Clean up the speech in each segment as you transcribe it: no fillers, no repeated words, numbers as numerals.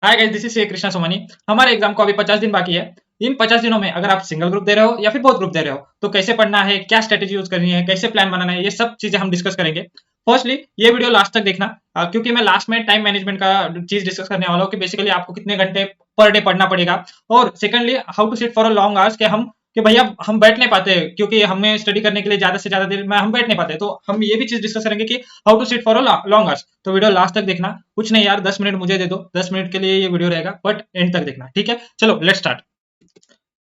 Hi guys, this is Shri Krishna Somani. हमारे exam को अभी 50 दिन बाकी है। इन 50 दिनों में अगर आप सिंगल ग्रुप दे रहे हो या फिर बहुत ग्रुप दे रहे हो तो कैसे पढ़ना है, क्या स्ट्रेटेजी यूज करनी है, कैसे प्लान बनाना है, ये सब चीजें हम डिस्कस करेंगे। फर्स्टली ये वीडियो लास्ट तक देखना, क्योंकि मैं लास्ट में टाइम मैनेजमेंट का चीज डिस्कस करने वाला हूँ कि बेसिकली आपको कितने घंटे पर डे पढ़ना पड़ेगा। और secondly how to sit for a long hours, कि भैया हम बैठ नहीं पाते क्योंकि हमें स्टडी करने के लिए ज्यादा से ज्यादा देर में हम बैठ नहीं पाते, तो हम ये भी चीज डिस्कस करेंगे कि how to sit for a long hours. तो वीडियो लास्ट तक देखना। कुछ नहीं यार, 10 मिनट मुझे दे दो, 10 मिनट के लिए ये वीडियो रहेगा, बट एंड तक देखना, ठीक है। चलो लेट स्टार्ट।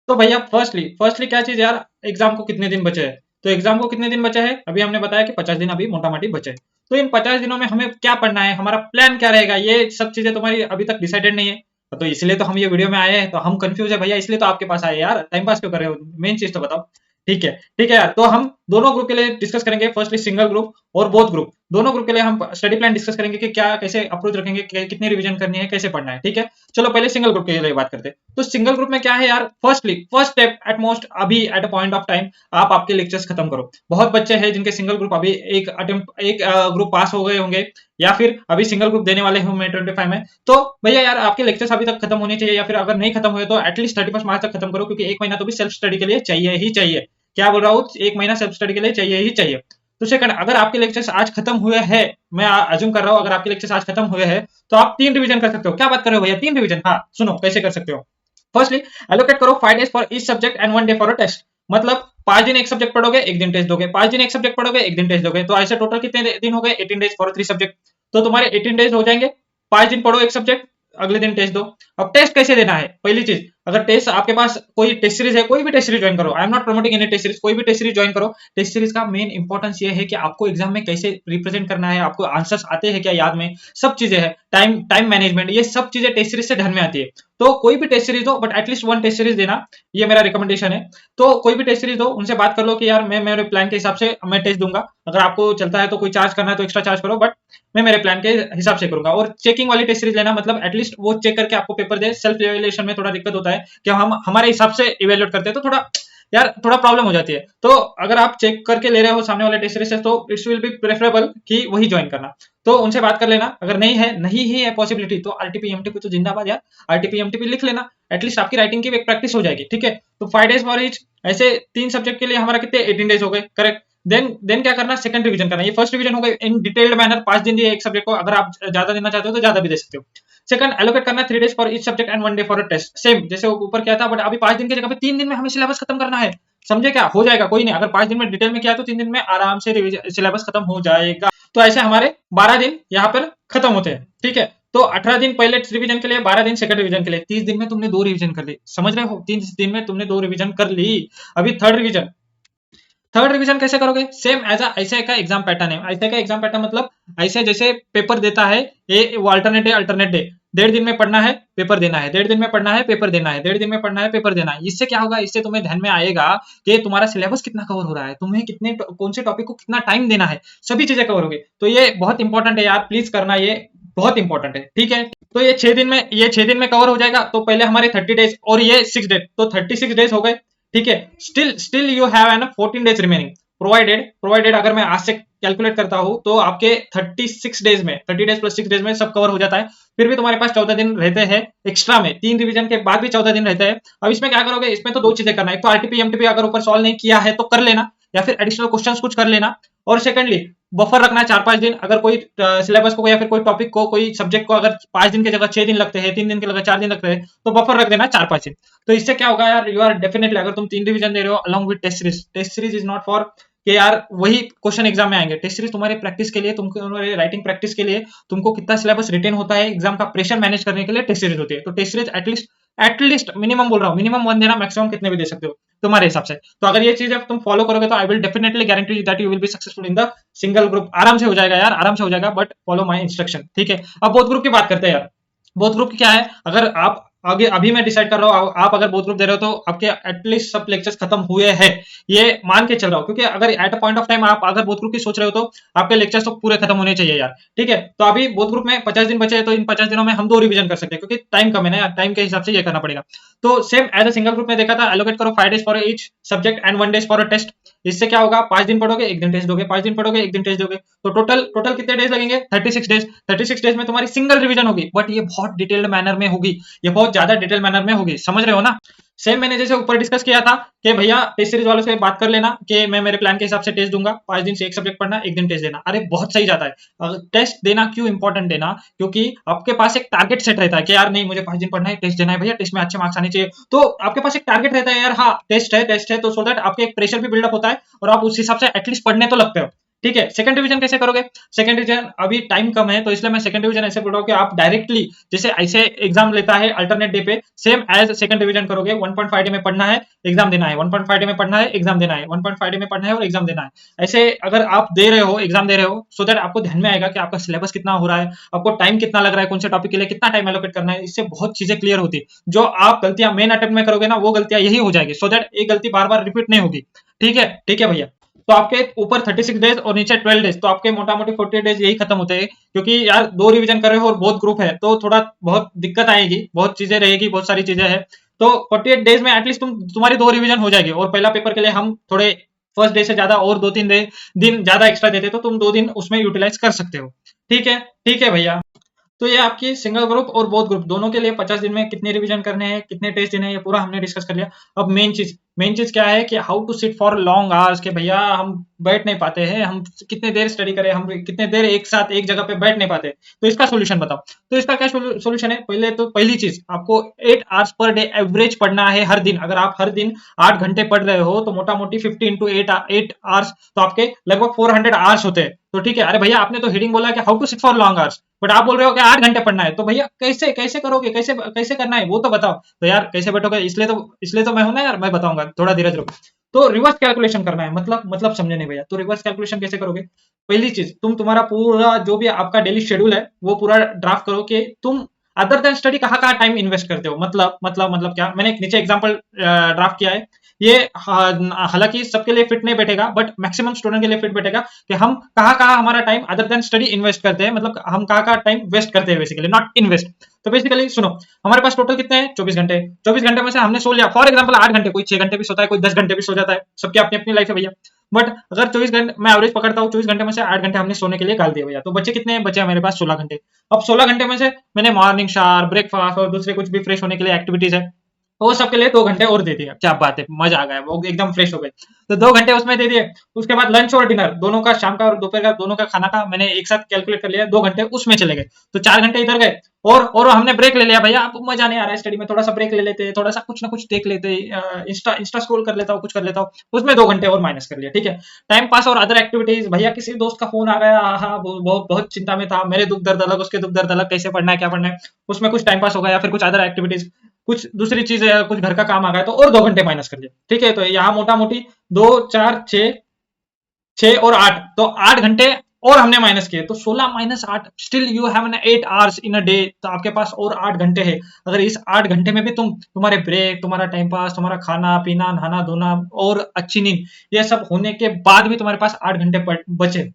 तो भैया फर्स्टली फर्स्टली क्या चीज यार, एग्जाम को कितने दिन बचे हैं। तो एग्जाम को कितने दिन बचे हैं, अभी हमने बताया कि 50 दिन अभी मोटा मोटी बचे हैं। तो इन 50 दिनों में हमें क्या पढ़ना है, हमारा प्लान क्या रहेगा, ये सब चीजें तुम्हारी अभी तक डिसाइडेड नहीं है। तो इसलिए तो हम ये वीडियो में आए हैं, तो हम कंफ्यूज है भैया, इसलिए तो आपके पास आए यार। टाइम पास क्यों कर रहे हो, मेन चीज तो बताओ। ठीक है, ठीक है यार। तो हम दोनों ग्रुप के लिए डिस्कस करेंगे, फर्स्टली सिंगल ग्रुप और बोथ ग्रुप। दोनों ग्रुप के लिए हम स्टडी प्लान डिस्कस करेंगे कि क्या कैसे अप्रोच रखेंगे, कितनी रिवीजन करनी है, कैसे पढ़ना है, ठीक है। चलो पहले सिंगल ग्रुप के लिए बात करते हैं। तो सिंगल ग्रुप में क्या है यार, firstly first step at most, अभी at a point of time आप आपके लेक्चर्स खत्म करो। बहुत बच्चे हैं जिनके सिंगल ग्रुप अभी एक अटेम्प्ट एक ग्रुप पास हो गए होंगे, या फिर अभी सिंगल ग्रुप देने वाले होंगे 25 में। तो भैया यार आपके लेक्चर्स अभी तक खत्म होने चाहिए, या फिर अगर नहीं खत्म हुए तो एटलीस्ट 31 मार्च तक खत्म करो, क्योंकि एक महीना तो भी सेल्फ स्टडी के लिए चाहिए ही चाहिए। क्या बोल रहा हूँ, एक महीना सेल्फ स्टडी के लिए चाहिए ही चाहिए। तो सेकंड, अगर आपके लेक्चर्स आज खत्म हुए हैं, मैं अज्यूम कर रहा हूँ अगर आपके लेक्चर्स आज खत्म हुए हैं, तो आप 3 रिवीजन कर सकते हो। क्या बात कर रहे हो भैया, 3 रिवीजन? हाँ सुनो कैसे कर सकते हो। फर्स्टली एलोकेट करो 5 days for each subject and 1 day for a test. मतलब 5 दिन एक सब्जेक्ट पढ़ोगे, एक दिन टेस्ट दोगे, 5 दिन एक सब्जेक्ट पढ़ोगे, एक दिन टेस्ट दोगे, तो ऐसे टोटल कितने दिन हो गए, 18 days फॉर 3 सब्जेक्ट। तो तुम्हारे 18 days हो जाएंगे। 5 दिन पढ़ो एक सब्जेक्ट, अगले दिन टेस्ट दो। अब टेस्ट कैसे देना है, पहली चीज, अगर टेस्ट आपके पास कोई टेस्ट सीरीज है, कोई भी टेस्ट सीरीज ज्वाइन करो। I am not promoting any test series, कोई भी टेस्ट सीरीज ज्वाइन करो। टेस्ट सीरीज का मेन इंपॉर्टेंस ये है कि आपको एग्जाम में कैसे रिप्रेजेंट करना है, आपको आंसर्स आते हैं क्या याद में, सब चीजें हैं, टाइम टाइम मैनेजमेंट, ये सब चीजें टेस्ट सीरीज से ध्यान में आती है। तो कोई भी टेस्ट सीरीज दो, बट एटलीस्ट 1 टेस्ट सीरीज देना, ये मेरा रिकमेंडेशन है। तो कोई भी टेस्ट सीरीज दो, उनसे बात कर लो कि यार मैं मेरे प्लान के हिसाब से मैं टेस्ट दूंगा। अगर आपको चलता है तो कोई चार्ज करना है तो एक्स्ट्रा चार्ज करो, बट मैं मेरे प्लान के हिसाब से करूंगा। और चेकिंग वाली टेस्ट सीरीज लेना, मतलब एटलीस्ट वो चेक करके आपको पेपर दे। सेल्फ इवेल्युएशन में थोड़ा दिक्कत होता है कि हम हमारे हिसाब से इवेल्युएट करते हैं, तो थोड़ा यार थोड़ा प्रॉब्लम हो जाती है। तो अगर आप चेक करके ले रहे हो सामने वाले टेस्ट सीरीज से, तो इट्स विल बी प्रेफरेबल कि वही ज्वाइन करना। तो उनसे बात कर लेना, अगर नहीं ही है पॉसिबिलिटी, तो आरटीपी एमटीपी तो जिंदाबाद यार, आरटीपी एमटीपी लिख लेना। एटलीस्ट आपकी राइटिंग की एक प्रैक्टिस हो जाएगी, ठीक है। तो 5 days फॉर ईच, ऐसे 3 सब्जेक्ट के लिए हमारा कितने 18 days हो गए, करेक्ट। देन क्या करना, सेकंड रिवीजन करना। ये फर्स्ट रिवीजन हो गई इन डिटेल्ड मैनर, 5 दिन दिए एक सब्जेक्ट को, अगर आप ज्यादा देना चाहते हो तो ज्यादा भी दे सकते हो। सेकंड, एलोकेट करना 3 days for each subject and 1 day for a test, same जैसे ऊपर किया था, बट अभी 5 दिन की जगह पे 3 दिन में हमें सिलेबस खत्म करना है। समझे क्या, हो जाएगा, कोई नहीं। अगर 5 दिन में डिटेल में किया तो 3 दिन में आराम से सिलेबस खत्म हो जाएगा। तो ऐसे हमारे 12 दिन यहाँ पर खत्म होते हैं, ठीक है। तो 18 दिन पहले रिवीजन के लिए, 12 दिन सेकंड रिवीजन के लिए, 30 दिन में तुमने 2 रिवीजन कर ली, समझ रहे हो, 30 दिन में तुमने 2 रिवीजन कर ली। अभी थर्ड रिवीजन, थर्ड रिवीजन कैसे करोगे, सेम एज ऐसे का एग्जाम पैटर्न है। ऐसे का एग्जाम पैटर्न मतलब ऐसे जैसे पेपर देता है ये, वो अल्टरनेट डे। 1.5 दिन में पढ़ना है, पेपर देना है, 1.5 दिन में पढ़ना है, पेपर देना है, 1.5 दिन में पढ़ना है, पेपर देना है। इससे क्या होगा, इससे तुम्हें ध्यान में आएगा कि तुम्हारा सिलेबस कितना कवर हो रहा है, तुम्हें कितने कौन से टॉपिक को कितना टाइम देना है, सभी चीजें कवर होगी। तो ये बहुत इंपॉर्टेंट है यार, प्लीज करना, ये बहुत इंपॉर्टेंट है, ठीक है। तो ये 6 दिन में कवर हो जाएगा। तो पहले हमारे 30 days और ये 6 डेज, तो 36 days हो गए, ठीक है। Still you have an 14 days remaining, provided अगर मैं आज से कैलकुलेट करता हूं तो आपके 36 डेज में, 30 days प्लस 6 days में सब कवर हो जाता है। फिर भी तुम्हारे पास 14 दिन रहते हैं एक्स्ट्रा में, 3 रिवीजन के बाद भी 14 दिन रहते हैं। अब इसमें क्या करोगे, इसमें तो 2 चीजें करना है। एक तो आरटीपी एमटीपी अगर ऊपर सॉल्व नहीं किया है तो कर लेना, या फिर एडिशनल क्वेश्चंस कुछ कर लेना। और सेकंडली बफर रखना 4-5 दिन, अगर कोई सिलेबस को या फिर कोई टॉपिक को, कोई सब्जेक्ट को अगर 5 दिन की जगह 6 दिन लगते हैं, 3 दिन की जगह 4 दिन लगते हैं, तो बफर रख देना 4-5 दिन। तो इससे क्या होगा यार, यू आर डेफिनेटली, अगर तुम 3 रिवीजन दे रहे हो along with test series is not for कि यार वही क्वेश्चन एग्जाम में आएंगे। टेस्ट सीरीज तुम्हारे प्रैक्टिस के लिए, तुम्हारे राइटिंग प्रैक्टिस के लिए, तुमको कितना सिलेबस रिटेन होता है, एग्जाम का प्रेशर मैनेज करने के लिए टेस्ट सीरीज होती है। तो टेस्ट सीरीज एटलीस्ट मिनिमम बोल रहा हूँ, मिनिमम 1 देना, मैक्सिमम कितने भी दे सकते हो तुम्हारे हिसाब से। तो अगर ये चीज तुम फॉलो करोगे तो I will definitely guarantee that you will be successful in the single group. आराम से हो जाएगा यार, आराम से हो जाएगा, बट फॉलो माई इंस्ट्रक्शन, ठीक है। अब बोथ ग्रुप की बात करते हैं यार। बोथ ग्रुप क्या है, अगर आप आगे अभी मैं डिसाइड कर रहा हूँ, आप अगर बोथ ग्रुप दे रहे हो तो आपके एटलीस्ट सब लेक्चर्स खत्म हुए हैं, ये मान के चल रहा हूँ। क्योंकि अगर eight a point of time आप अगर बोथ ग्रुप की सोच रहे हो तो आपके लेक्चर्स तो पूरे खत्म होने चाहिए यार, ठीक है। तो अभी बोथ ग्रुप में 50 दिन बचे हैं, तो इन 50 दिनों में हम 2 रिवीजन कर सकते हैं, क्योंकि टाइम कम है ना यार, टाइम के हिसाब से ये करना पड़ेगा। तो same as a single group में देखा था, एलोकेट करो 5 days for each subject and 1 day for a test. इससे क्या होगा, 5 दिन पढ़ोगे 1 दिन टेस्ट दोगे, 5 दिन पढ़ोगे 1 दिन टेस्ट दोगे, तो टोटल टोटल कितने डेज लगेंगे, 36 डेज। 36 डेज में तुम्हारी सिंगल रिवीजन होगी, बट ये बहुत डिटेल्ड मैनर में होगी, ये बहुत ज्यादा डिटेल मैनर में होगी, समझ रहे हो ना। सेम मैंने जैसे ऊपर डिस्कस किया था कि भैया टेस्ट सीरीज वालों से बात कर लेना कि मैं मेरे प्लान के हिसाब से टेस्ट दूंगा, 5 दिन से एक सब्जेक्ट पढ़ना, 1 दिन टेस्ट देना। अरे बहुत सही जाता है। टेस्ट देना क्यों इंपॉर्टेंट देना, क्योंकि आपके पास एक टारगेट सेट रहता है कि यार नहीं मुझे 5 दिन पढ़ना है, टेस्ट देना है भैया, टेस्ट में अच्छे मार्क्स आने चाहिए, तो आपके पास एक टारगेट रहता है यार, हाँ टेस्ट है, तो सो दैट आपके एक प्रेशर भी बिल्डअप होता है और आप उस हिसाब से एटलीस्ट पढ़ने तो लगते हो। ठीक है, सेकंड रिवीजन कैसे करोगे, सेकंड रिवीजन अभी टाइम कम है तो इसलिए मैं सेकंड रिवीजन ऐसे बोल रहा हूँ कि आप डायरेक्टली जैसे ऐसे एग्जाम लेता है अल्टरनेट डे पे, सेम एज सेकंड रिवीजन करोगे। 1.5 डे में पढ़ना है, एग्जाम देना है, 1.5 डे में पढ़ना है, एग्जाम देना है, 1.5 डे में पढ़ना है और एग्जाम देना है। ऐसे अगर आप दे रहे हो, एग्जाम दे रहे हो, सो दैट आपको ध्यान में आएगा कि आपका सिलेबस कितना हो रहा है, आपको टाइम कितना लग रहा है, कौन से टॉपिक के लिए कितना टाइम एलोकेट करना है, इससे बहुत चीजें क्लियर होती है। जो आप गलतियां मेन अटेम्प्ट में करोगे ना, वो गलतियां यही हो जाएगी, सो दैट एक गलती बार बार रिपीट नहीं होगी। ठीक है भैया। तो आपके ऊपर 36 डेज और नीचे 12 डेज, तो आपके मोटा मोटी 40 डेज यही खत्म होते हैं, क्योंकि यार 2 रिवीजन कर रहे हो और बहुत ग्रुप है तो थोड़ा बहुत दिक्कत आएगी, बहुत चीजें रहेगी, बहुत सारी चीजें हैं। तो 48 डेज में एटलीस्ट तुम्हारी 2 रिवीजन हो जाएगी, और पहला पेपर के लिए हम थोड़े फर्स्ट डे से ज्यादा और 2-3 दिन ज्यादा एक्स्ट्रा देते तो तुम 2 दिन उसमें यूटिलाइज कर सकते हो। ठीक है भैया। तो ये आपकी सिंगल ग्रुप और बोथ ग्रुप दोनों के लिए 50 दिन में कितने रिवीजन करने हैं, कितने टेस्ट देने हैं, ये पूरा हमने डिस्कस कर लिया। अब मेन चीज क्या है कि how to sit for long hours, के भैया हम बैठ नहीं पाते हैं, हम कितने देर स्टडी करें, हम कितने देर एक साथ एक जगह पे बैठ नहीं पाते, तो इसका सोल्यूशन बताओ। तो इसका क्या सोल्यूशन है, पहली चीज आपको 8 आवर्स पर डे एवरेज पढ़ना है हर दिन। अगर आप हर दिन 8 घंटे पढ़ रहे हो तो मोटा मोटी 50 into 8 आवर्स, तो आपके लगभग 400 आवर्स होते हैं। तो ठीक है, अरे भैया आपने तो हेडिंग बोला कि how to sit for long hours, but आप बोल रहे हो कि 8 घंटे पढ़ना है, तो भैया कैसे कैसे करोगे, कैसे कैसे करना है वो तो बताओ। तो यार कैसे बैठोगे, इसलिए तो मैं हूं ना यार, मैं बताऊंगा, थोड़ा धीरज रखो। तो रिवर्स कैलकुलेशन करना है, मतलब समझे नहीं भैया। तो रिवर्स कैलकुलेशन कैसे करोगे, पहली चीज तुम्हारा पूरा जो भी आपका डेली शेड्यूल है वो पूरा ड्राफ्ट करो कि तुम अदर देन स्टडी कहाँ कहाँ टाइम इन्वेस्ट करते हो। मतलब क्या, मैंने एक नीचे एग्जांपल ड्राफ्ट किया है। ये हालांकि सबके लिए फिट नहीं बैठेगा, बट मैक्सिमम स्टूडेंट के लिए फिट बैठेगा कि हम कहाँ कहाँ हमारा time other than study invest करते हैं, मतलब हम कहाँ कहाँ टाइम वेस्ट करते हैं, बेसिकली नॉट इन्वेस्ट। तो बेसिकली सुनो, हमारे पास टोटल कितने हैं, 24 घंटे। 24 घंटे में से हमने सो लिया फॉर एग्जाम्पल 8 घंटे, कोई 6 घंटे भी सोता है, कोई 10 घंटे भी सो जाता है, सबकी अपनी अपनी लाइफ है भैया। बट अगर 24 घंटे मैं एवरेज पकड़ता हूँ, 24 घंटे में से 8 घंटे हमने सोने के लिए डाल दिए भैया, तो बच्चे कितने बचे हमारे पास, 16 घंटे। अब 16 घंटे में से मैंने मॉर्निंग शावर, ब्रेकफास्ट और दूसरे कुछ भी फ्रेश होने के लिए एक्टिविटीज है, वो सबके लिए 2 घंटे और दे दिए। क्या बात है, मजा आ गया, वो एकदम फ्रेश हो गए। तो 2 घंटे उसमें दे दिए। उसके बाद लंच और डिनर दोनों का, शाम का और दोपहर का दोनों का खाना का मैंने एक साथ कैलकुलेट कर लिया, 2 घंटे उसमें चले गए, तो 4 घंटे इधर गए। और हमने ब्रेक ले लिया भैया, अब मजा नहीं आ रहा है स्टडी में, थोड़ा सा ब्रेक ले लेते, थोड़ा सा कुछ ना कुछ देख लेते, इंस्टा स्क्रॉल कर लेता हूँ, कुछ कर लेता हूँ, उसमें 2 घंटे और माइनस कर लिया। ठीक है, टाइम पास और अदर एक्टिविटीज, भैया किसी दोस्त का फोन आ गया, हाँ बहुत बहुत चिंता में था, मेरे दुख दर्द अलग, उसके दुख दर्द अलग, कैसे पढ़ना है क्या पढ़ना है, उसमें कुछ टाइम पास हो गया, या फिर कुछ अदर एक्टिविटीज, कुछ दूसरी चीज है, कुछ घर का काम आ गया, तो और 2 घंटे माइनस कर दिया। ठीक है, तो यहाँ मोटा मोटी 2 4 6 6 और 8, तो 8 घंटे और हमने माइनस किए, तो 16 - 8, still you have 8 hours in a day, तो आपके पास और 8 घंटे है। अगर इस 8 घंटे में भी तुम्हारे ब्रेक, तुम्हारा टाइम पास, तुम्हारा खाना पीना, नहाना धोना और अच्छी नींद, ये सब होने के बाद भी तुम्हारे पास 8 घंटे बचे,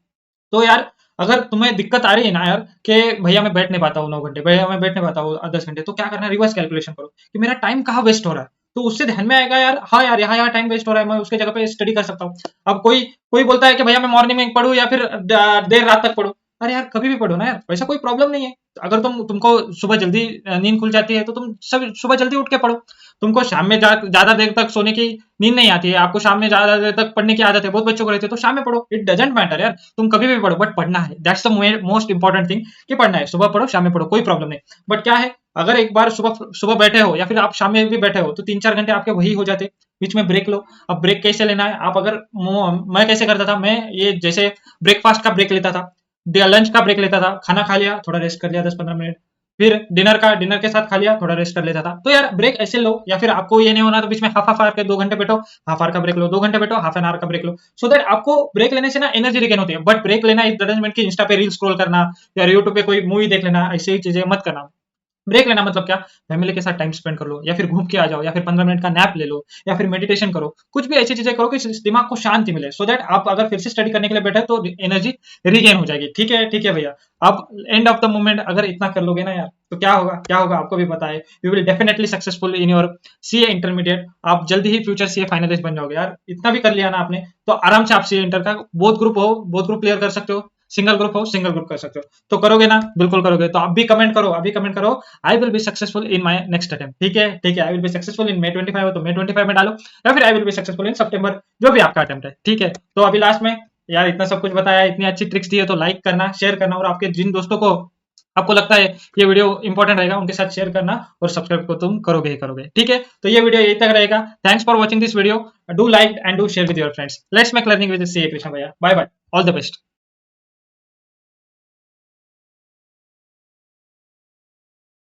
तो यार अगर तुम्हें दिक्कत आ रही है ना यार कि भैया मैं बैठ नहीं पाता हूँ 9 घंटे, भैया मैं बैठ नहीं पाता हूँ 10 घंटे, तो क्या करना है, रिवर्स कैलकुलेशन करो कि मेरा टाइम कहाँ वेस्ट हो रहा है, तो उससे ध्यान में आएगा यार, हाँ यार यहाँ टाइम वेस्ट हो रहा है, मैं उसके जगह पे स्टडी कर सकता हूँ। अब कोई कोई बोलता है कि भैया मैं मॉर्निंग में पढ़ूँ या फिर देर रात तक पढ़ूँ, अरे यार कभी भी पढ़ो ना यार, वैसा कोई प्रॉब्लम नहीं है। अगर तुमको सुबह जल्दी नींद खुल जाती है तो तुम सब सुबह जल्दी उठ के पढ़ो। तुमको शाम में ज्यादा देर तक सोने की नींद नहीं आती है, आपको शाम में ज्यादा देर तक पढ़ने की आदत है, बहुत बच्चों को रहती है, तो शाम में पढ़ो, इट डजंट मैटर यार, तुम कभी भी पढ़ो, बट पढ़ना है, that's the most important thing, कि पढ़ना है, सुबह पढ़ो शाम में पढ़ो, कोई प्रॉब्लम नहीं। बट क्या है, अगर एक बार सुबह सुबह बैठे हो या फिर आप शाम में भी बैठे हो, तो 3-4 घंटे आपके वही हो जाते, बीच में ब्रेक लो। अब ब्रेक कैसे लेना है, आप अगर मैं कैसे करता था, मैं ये जैसे ब्रेकफास्ट का ब्रेक लेता था, लंच का ब्रेक लेता था, खाना खा लिया, थोड़ा रेस्ट कर लिया 10-15 मिनट, फिर डिनर के साथ खा लिया, थोड़ा रेस्ट कर लेता था। तो यार ब्रेक ऐसे लो, या फिर आपको ये नहीं होना तो बीच में हाफ आवर के 2 घंटे बैठो, हाफ आवर का ब्रेक लो, 2 घंटे बैठो, हाफ एन आवर का ब्रेक लो, सो दैट आपको ब्रेक लेने से ना एनर्जी रिगेन होती है। बट ब्रेक लेना इस डजंट मीन कि इंस्टा पे रील स्क्रॉल करना या यूट्यूब पे कोई मूवी देख लेना, ऐसी चीजें मत करना। ब्रेक लेना मतलब क्या, फैमिली के साथ टाइम स्पेंड कर लो, या फिर घूम के आ जाओ, या फिर 15 मिनट का नैप ले लो, या फिर मेडिटेशन करो, कुछ भी ऐसी चीजें करो कि दिमाग को शांति मिले, सो दैट आप अगर फिर से स्टडी करने के लिए बैठे तो एनर्जी रिगेन हो जाएगी। ठीक है भैया। अब एंड ऑफ द मोमेंट अगर इतना कर लोगे ना यार, तो क्या होगा आपको भी पता है, you will definitely successful in your CA intermediate. आप जल्दी ही फ्यूचर सीए फाइनलिस्ट बन जाओगे यार। इतना भी कर लिया ना आपने तो आराम से आप सीए इंटर का बोथ ग्रुप क्लियर कर सकते हो, सिंगल ग्रुप हो सिंगल ग्रुप कर सकते हो। तो करोगे ना, बिल्कुल करोगे। तो आप भी कमेंट करो, अभी कमेंट करो, आई will be successful in my next attempt. ठीक है, ठीक है, आई will be successful in May 25 हो तो May 25 में डालो, या फिर I will be successful in September, जो भी आपका अटेम्प्ट है। ठीक है, तो अभी लास्ट में यार इतना सब कुछ बताया, इतनी अच्छी ट्रिक्स दी है, तो लाइक करना, शेयर करना, और आपके जिन दोस्तों को आपको लगता है ये वीडियो इंपॉर्टेंट रहेगा उनके साथ शेयर करना, और सब्सक्राइब को तुम करोगे ही करोगे। ठीक है, तो ये वीडियो यही तक रहेगा। Thanks for watching this video, do like and do share with your friends. Let's make learning with C Krishna bhaiya. Bye bye, all the best.